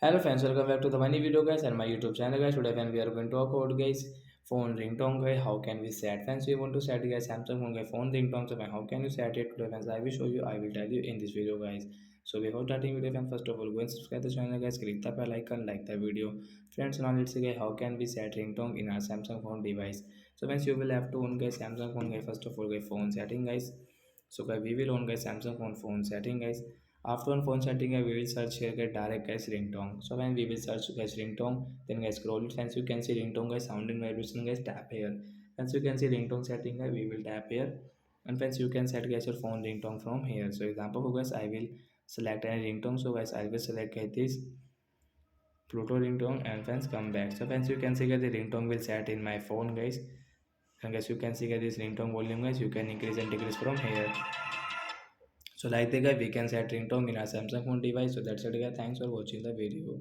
Hello friends, welcome back to the funny video guys and my YouTube channel guys. Today when we are going to talk about guys phone ringtone guys. How can we set? Friends, we want to set guys Samsung phone guys phone ringtone. So how can you set it today friends? I will show you. I will tell you in this video guys. So before starting video friends, first of all go and subscribe the channel guys. Click the bell icon, like the video. Friends, now let's see guys how can we set ringtone in our Samsung phone device. So friends, you will have to own guys Samsung phone guys. First of all guys phone setting guys. So guys we will own guys Samsung phone setting guys. After on phone setting, we will search here get direct guys ringtone. So when we will search guys ringtone, then guys scroll it. Hence you can see ringtone guys sound and vibration guys tap here. Hence you can see ringtone setting guys we will tap here. And friends you can set guys your phone ringtone from here. So example for guys I will select any ringtone. So guys I will select guys this Pluto ringtone and friends come back. So friends you can see guys the ringtone will set in my phone guys. And guys you can see guys this ringtone volume guys you can increase and decrease from here. So like the guy we can set ringtone in our Samsung phone device. So that's it guys. Thanks for watching the video.